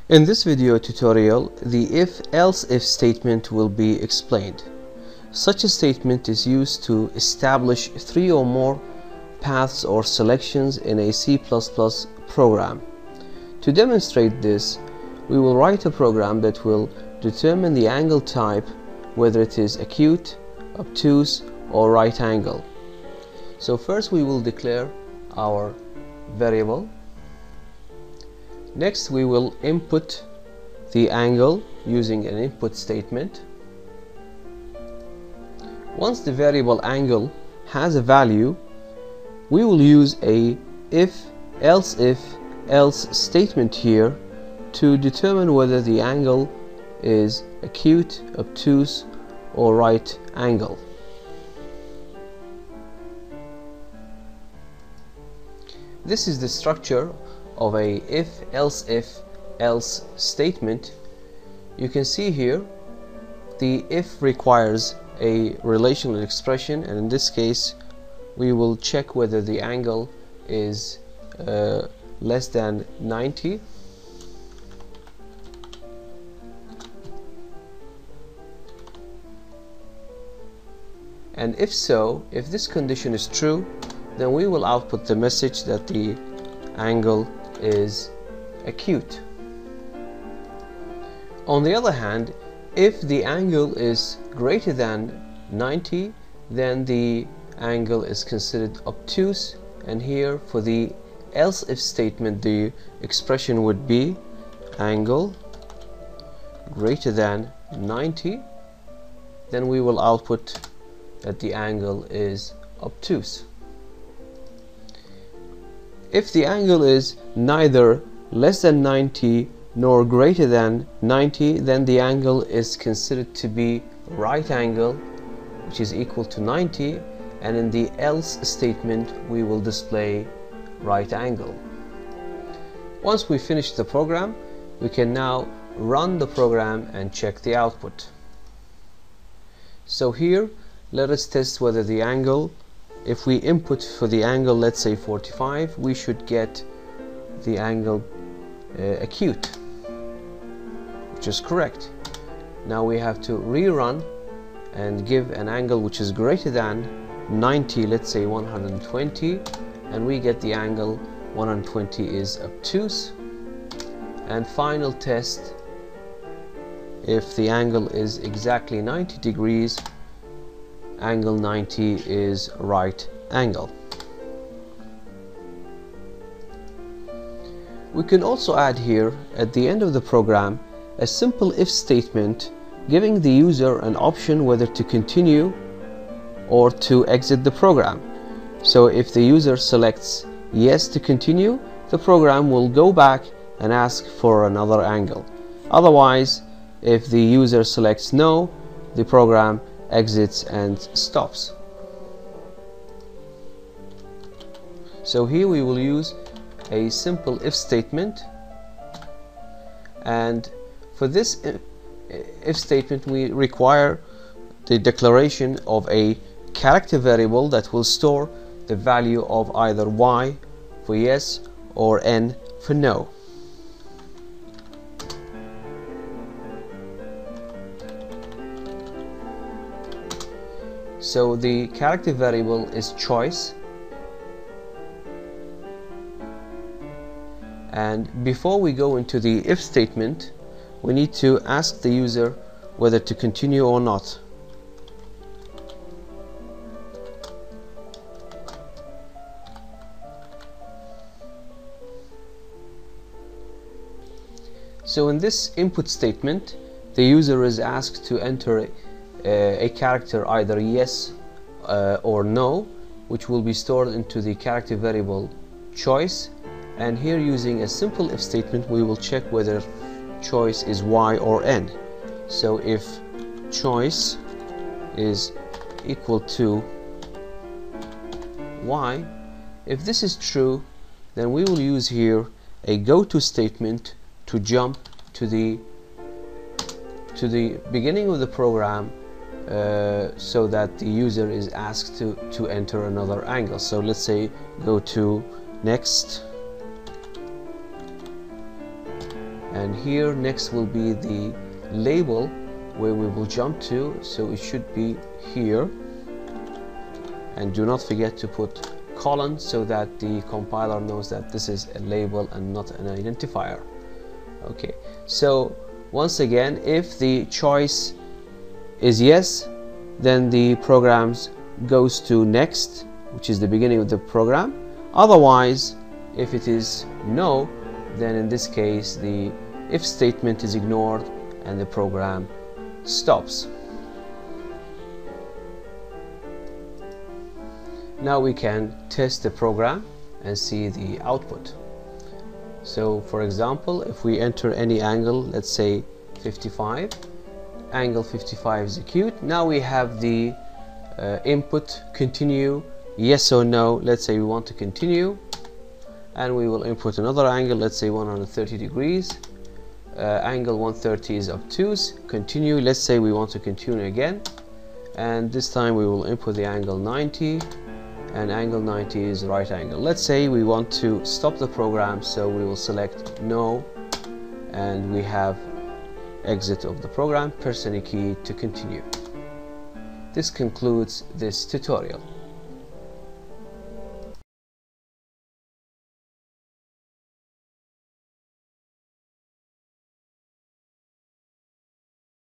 In this video tutorial, the if-else-if statement will be explained. Such a statement is used to establish three or more paths or selections in a C++ program. To demonstrate this, we will write a program that will determine the angle type, whether it is acute, obtuse, or right angle. So first we will declare our variable. Next we will input the angle using an input statement. Once the variable angle has a value, we will use a if-else-if-else statement here to determine whether the angle is acute, obtuse, or right angle. This is the structure of a if-else-if-else statement. You can see here the if requires a relational expression, and in this case we will check whether the angle is less than 90. And if so, if this condition is true, then we will output the message that the angle is acute. On the other hand, if the angle is greater than 90, then the angle is considered obtuse, and here for the else if statement the expression would be angle greater than 90. Then we will output that the angle is obtuse. If the angle is neither less than 90 nor greater than 90, then the angle is considered to be right angle, which is equal to 90, and in the else statement we will display right angle. Once we finish the program, we can now run the program and check the output. So here, let us test whether the angle, if we input for the angle, let's say 45, we should get the angle acute, which is correct. Now we have to rerun and give an angle which is greater than 90, let's say 120, and we get the angle 120 is obtuse. And final test, if the angle is exactly 90 degrees, angle 90 is right angle. We can also add here at the end of the program a simple if statement giving the user an option whether to continue or to exit the program. So if the user selects yes to continue, the program will go back and ask for another angle. Otherwise, if the user selects no, the program exits and stops. So here we will use a simple if statement, and for this if statement we require the declaration of a character variable that will store the value of either y for yes or n for no. So the character variable is choice, and before we go into the if statement, we need to ask the user whether to continue or not. So in this input statement, the user is asked to enter a character either yes or no, which will be stored into the character variable choice. And here, using a simple if statement, we will check whether choice is y or n. So if choice is equal to y, if this is true, then we will use here a go-to statement to jump to the beginning of the program, so that the user is asked to enter another angle. So let's say go to next, and here next will be the label where we will jump to, so it should be here, and do not forget to put colon so that the compiler knows that this is a label and not an identifier. Okay, so once again, if the choice is yes, then the program goes to next, which is the beginning of the program. Otherwise, if it is no, then in this case the if statement is ignored and the program stops. Now we can test the program and see the output. So for example, if we enter any angle, let's say 55, angle 55 execute. Now we have the input continue, yes or no. Let's say we want to continue, and we will input another angle, let's say 130 degrees. Angle 130 is obtuse, continue. Let's say we want to continue again, and this time we will input the angle 90, and angle 90 is right angle. Let's say we want to stop the program, so we will select no, and we have exit of the program, press any key to continue. This concludes this tutorial.